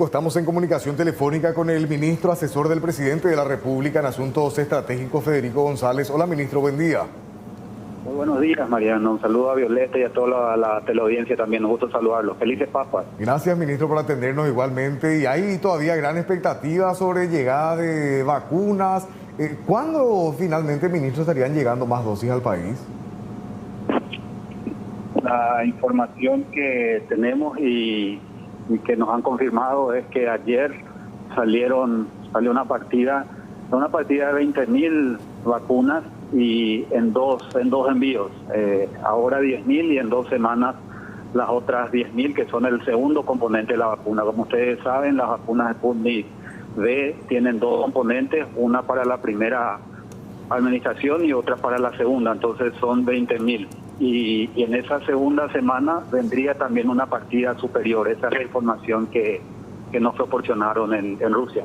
Estamos en comunicación telefónica con el ministro asesor del presidente de la República en Asuntos Estratégicos, Federico González. Hola, ministro, buen día. Muy buenos días, Mariano. Un saludo a Violeta y a toda la teleaudiencia también. Un gusto saludarlos. Felices Pascuas. Gracias, ministro, por atendernos igualmente. Y hay todavía gran expectativa sobre llegada de vacunas. ¿Cuándo finalmente, ministro, estarían llegando más dosis al país? La información que tenemos y que nos han confirmado es que ayer salió una partida de 20.000 vacunas y en dos envíos. Ahora 10.000 y en 2 semanas las otras 10.000, que son el segundo componente de la vacuna. Como ustedes saben, las vacunas Sputnik V tienen 2 componentes, una para la primera administración y otra para la segunda, entonces son 20.000. Y en esa segunda semana vendría también una partida superior. Esa es la información que nos proporcionaron en Rusia.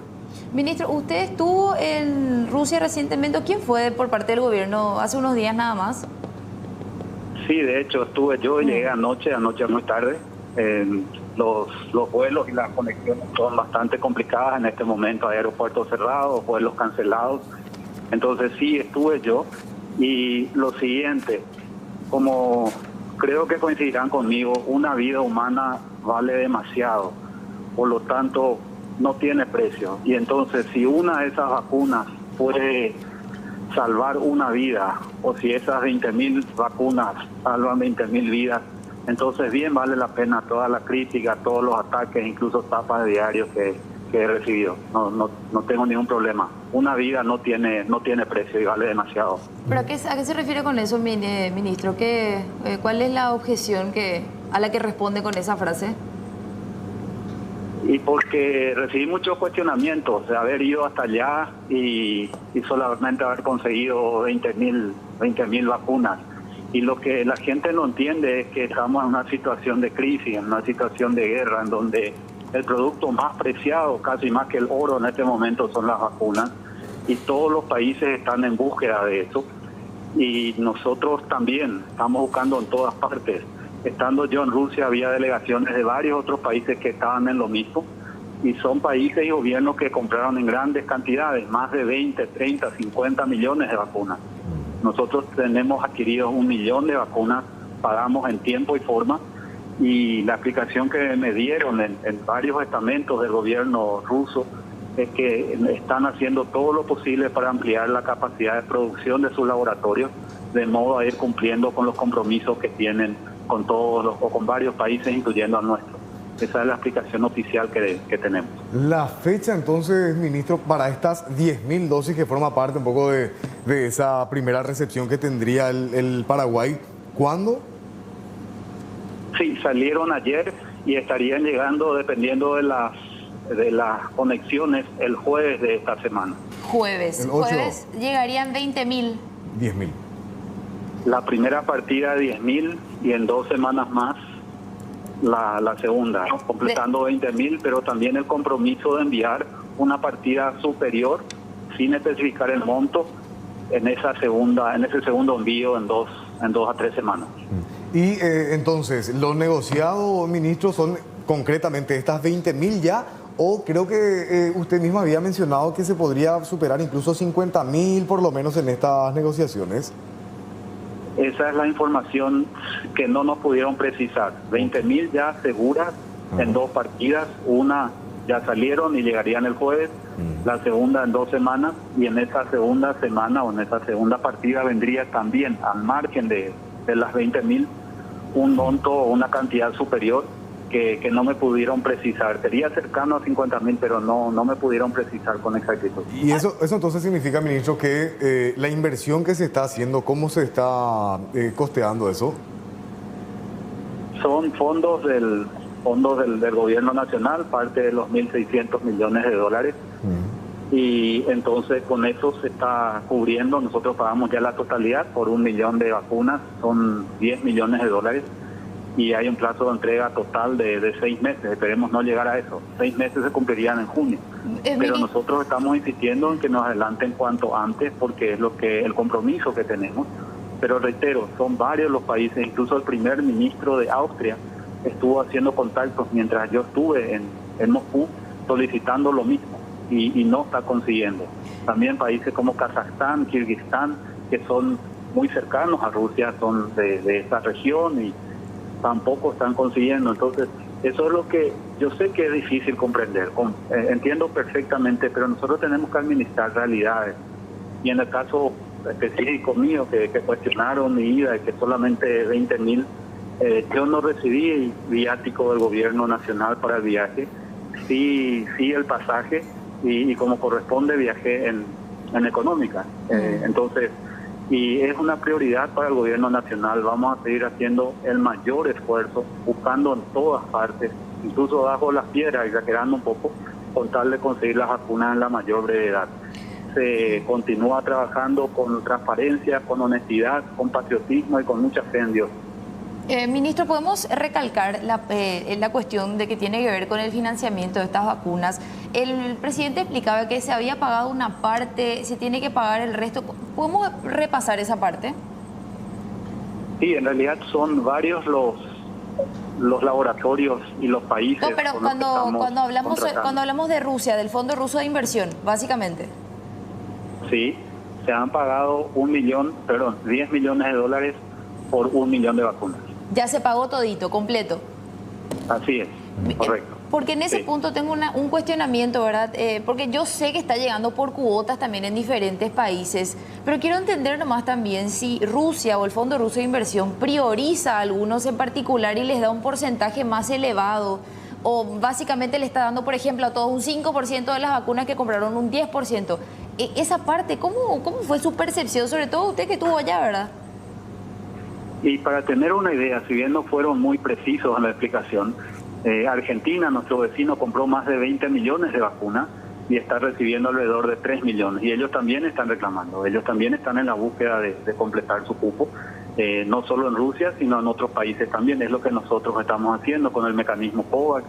Ministro, usted estuvo en Rusia recientemente. ¿Quién fue por parte del gobierno hace unos días nada más? Sí, de hecho estuve yo y llegué anoche muy tarde. Los vuelos y las conexiones son bastante complicadas en este momento. Hay aeropuertos cerrados, vuelos cancelados. Entonces sí, estuve yo. Y lo siguiente, como creo que coincidirán conmigo, una vida humana vale demasiado, por lo tanto no tiene precio. Y entonces si una de esas vacunas puede salvar una vida, o si esas 20.000 vacunas salvan 20.000 vidas, entonces bien vale la pena toda la crítica, todos los ataques, incluso tapas de diarios que he recibido. No tengo ningún problema. Una vida no tiene precio y vale demasiado. ¿Pero a qué se refiere con eso, ministro? ¿Cuál es la objeción a la que responde con esa frase? Y porque recibí muchos cuestionamientos de haber ido hasta allá y solamente haber conseguido 20.000 vacunas. Y lo que la gente no entiende es que estamos en una situación de crisis, en una situación de guerra, en donde el producto más preciado, casi más que el oro en este momento, son las vacunas, y todos los países están en búsqueda de eso, y nosotros también estamos buscando en todas partes. Estando yo en Rusia, había delegaciones de varios otros países que estaban en lo mismo, y son países y gobiernos que compraron en grandes cantidades, más de 20, 30, 50 millones de vacunas. Nosotros tenemos adquiridos 1 millón de vacunas, pagamos en tiempo y forma, y la explicación que me dieron en varios estamentos del gobierno ruso es que están haciendo todo lo posible para ampliar la capacidad de producción de sus laboratorios, de modo a ir cumpliendo con los compromisos que tienen con todos o con varios países, incluyendo al nuestro. Esa es la explicación oficial que tenemos. La fecha entonces, ministro, para estas 10.000 dosis que forma parte un poco de esa primera recepción que tendría el Paraguay, ¿cuándo? Sí, salieron ayer y estarían llegando, dependiendo de las conexiones, el jueves de esta semana. Jueves. El 8. Jueves llegarían 20.000. 10.000. La primera partida de 10.000 y en 2 semanas más la segunda, completando 20.000, pero también el compromiso de enviar una partida superior, sin especificar el monto, en ese segundo envío en 2 a 3 semanas. Y entonces, ¿lo negociado, ministro, son concretamente estas 20.000 ya? O creo que usted mismo había mencionado que se podría superar incluso 50.000 por lo menos en estas negociaciones. Esa es la información que no nos pudieron precisar. 20.000 ya seguras en 2 partidas. Una ya salieron y llegarían el jueves. La segunda en 2 semanas. Y en esa segunda semana o en esa segunda partida vendría también, al margen de las 20.000, un monto o una cantidad superior que no me pudieron precisar. Sería cercano a 50.000, pero no me pudieron precisar con exactitud. Y eso entonces significa, ministro, que la inversión que se está haciendo, ¿cómo se está costeando eso? Son fondos del gobierno nacional, parte de los 1.600 millones de dólares. Y entonces con eso se está cubriendo. Nosotros pagamos ya la totalidad por 1 millón de vacunas, son 10 millones de dólares. Y hay un plazo de entrega total de 6 meses. Esperemos no llegar a eso. 6 meses se cumplirían en junio. Pero nosotros estamos insistiendo en que nos adelanten cuanto antes, porque es el compromiso que tenemos. Pero reitero, son varios los países, incluso el primer ministro de Austria estuvo haciendo contactos mientras yo estuve en Moscú solicitando lo mismo y no está consiguiendo. También países como Kazajstán, Kirguistán, que son muy cercanos a Rusia, son de esa región y tampoco están consiguiendo. Entonces, eso es lo que yo sé que es difícil comprender, entiendo perfectamente, pero nosotros tenemos que administrar realidades. Y en el caso específico mío, que cuestionaron mi ida, y que solamente 20.000, yo no recibí viático del gobierno nacional para el viaje, sí el pasaje, y como corresponde viajé en económica. Entonces, y es una prioridad para el gobierno nacional. Vamos a seguir haciendo el mayor esfuerzo, buscando en todas partes, incluso bajo las piedras, exagerando un poco, con tal de conseguir las vacunas en la mayor brevedad. Se continúa trabajando con transparencia, con honestidad, con patriotismo y con mucha fe en Dios. Ministro, ¿podemos recalcar la cuestión de que tiene que ver con el financiamiento de estas vacunas? El presidente explicaba que se había pagado una parte, se tiene que pagar el resto. ¿Podemos repasar esa parte? Sí, en realidad son varios los laboratorios y los países. No, pero cuando hablamos de Rusia, del Fondo Ruso de Inversión, básicamente. Sí, se han pagado 10 millones de dólares por 1 millón de vacunas. Ya se pagó todito, completo. Así es, correcto. Porque en ese punto tengo un cuestionamiento, ¿verdad? Porque yo sé que está llegando por cuotas también en diferentes países, pero quiero entender nomás también si Rusia o el Fondo Ruso de Inversión prioriza a algunos en particular y les da un porcentaje más elevado, o básicamente le está dando, por ejemplo, a todos un 5% de las vacunas que compraron un 10%. Esa parte, ¿cómo fue su percepción? Sobre todo usted que estuvo allá, ¿verdad? Y para tener una idea, si bien no fueron muy precisos en la explicación, Argentina, nuestro vecino, compró más de 20 millones de vacunas y está recibiendo alrededor de 3 millones. Y ellos también están reclamando, ellos también están en la búsqueda de completar su cupo, no solo en Rusia, sino en otros países también. Es lo que nosotros estamos haciendo con el mecanismo COVAX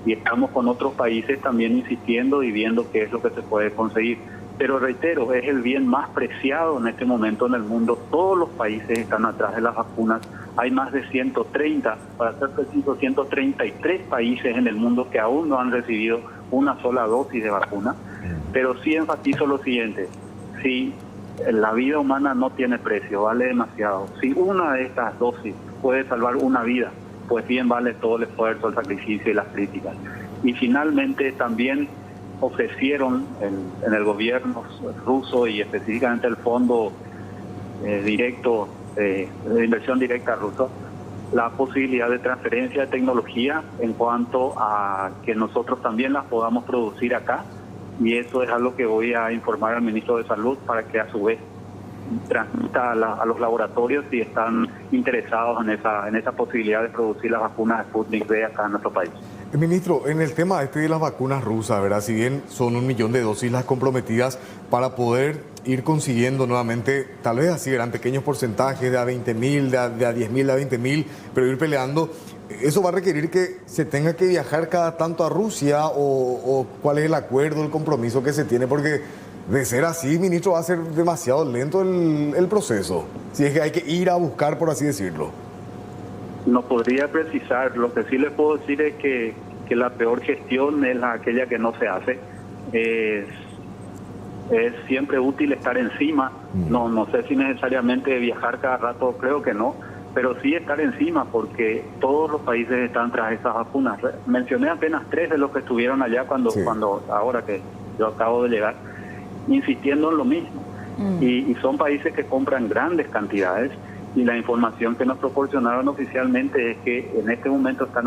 y estamos con otros países también insistiendo y viendo qué es lo que se puede conseguir. Pero reitero, es el bien más preciado en este momento en el mundo. Todos los países están atrás de las vacunas. Hay más de 130, para ser preciso, 133 países en el mundo que aún no han recibido una sola dosis de vacuna. Pero sí enfatizo lo siguiente: si la vida humana no tiene precio, vale demasiado. Si una de estas dosis puede salvar una vida, pues bien vale todo el esfuerzo, el sacrificio y las críticas. Y finalmente también ofrecieron en el gobierno ruso y específicamente el fondo directo de inversión directa ruso la posibilidad de transferencia de tecnología en cuanto a que nosotros también las podamos producir acá, y eso es algo que voy a informar al ministro de Salud para que a su vez transmita a los laboratorios si están interesados en esa posibilidad de producir las vacunas Sputnik V acá en nuestro país. Ministro, en el tema de las vacunas rusas, ¿verdad? Si bien son 1 millón de dosis las comprometidas para poder ir consiguiendo nuevamente, tal vez así eran pequeños porcentajes de a 20.000, de a 10.000, de a 20.000, pero ir peleando, ¿eso va a requerir que se tenga que viajar cada tanto a Rusia o cuál es el acuerdo, el compromiso que se tiene? Porque de ser así, ministro, va a ser demasiado lento el proceso, si es que hay que ir a buscar, por así decirlo. No podría precisar. Lo que sí les puedo decir es que la peor gestión es aquella que no se hace. Es siempre útil estar encima. No sé si necesariamente viajar cada rato, creo que no, pero sí estar encima, porque todos los países están tras esas vacunas. Mencioné apenas 3 de los que estuvieron allá cuando ahora que yo acabo de llegar, insistiendo en lo mismo. Y son países que compran grandes cantidades. Y la información que nos proporcionaron oficialmente es que en este momento están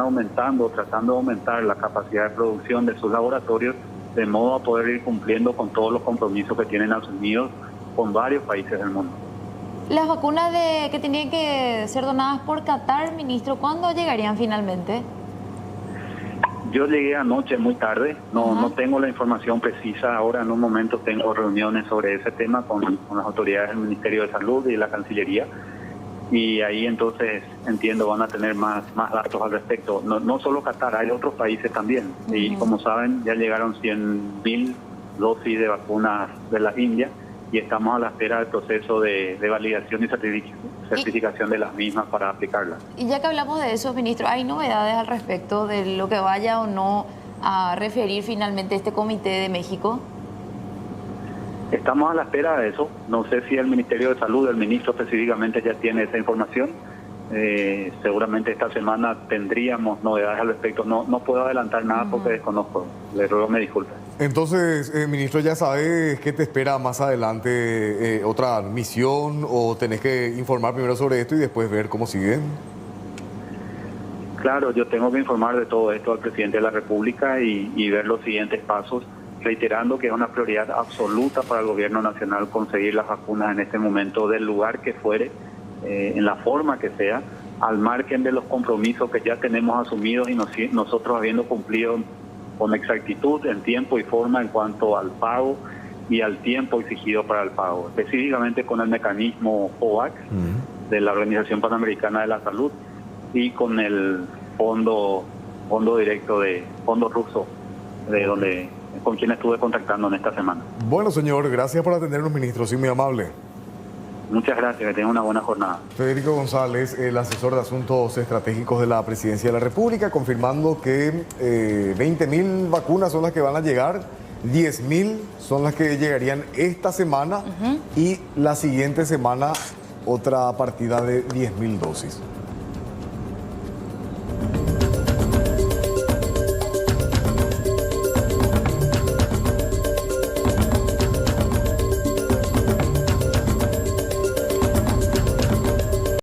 tratando de aumentar la capacidad de producción de sus laboratorios, de modo a poder ir cumpliendo con todos los compromisos que tienen asumidos con varios países del mundo. Las vacunas que tenían que ser donadas por Qatar, ministro, ¿cuándo llegarían finalmente? Yo llegué anoche muy tarde, no tengo la información precisa. Ahora en un momento tengo reuniones sobre ese tema con las autoridades del Ministerio de Salud y la Cancillería. Y ahí entonces entiendo van a tener más datos al respecto. No solo Qatar, hay otros países también. Y como saben, ya llegaron 100.000 dosis de vacunas de la India y estamos a la espera del proceso de validación y certificación de las mismas para aplicarlas. Y ya que hablamos de eso, ministro, ¿hay novedades al respecto de lo que vaya o no a referir finalmente este comité de México? Estamos a la espera de eso. No sé si el Ministerio de Salud, el ministro específicamente, ya tiene esa información. Seguramente esta semana tendríamos novedades al respecto. No puedo adelantar nada porque desconozco. Le ruego me disculpe. Entonces, ministro, ¿ya sabes qué te espera más adelante? ¿Otra misión o tenés que informar primero sobre esto y después ver cómo siguen? Claro, yo tengo que informar de todo esto al presidente de la República y ver los siguientes pasos, reiterando que es una prioridad absoluta para el gobierno nacional conseguir las vacunas en este momento, del lugar que fuere, en la forma que sea, al margen de los compromisos que ya tenemos asumidos y nosotros habiendo cumplido con exactitud en tiempo y forma en cuanto al pago y al tiempo exigido para el pago, específicamente con el mecanismo COVAX de la Organización Panamericana de la Salud y con el fondo ruso, con quien estuve contactando en esta semana. Bueno, señor, gracias por atendernos, ministro, sí, muy amable. Muchas gracias, que tengan una buena jornada. Federico González, el asesor de Asuntos Estratégicos de la Presidencia de la República, confirmando que 20.000 vacunas son las que van a llegar, 10.000 son las que llegarían esta semana y la siguiente semana otra partida de 10.000 dosis.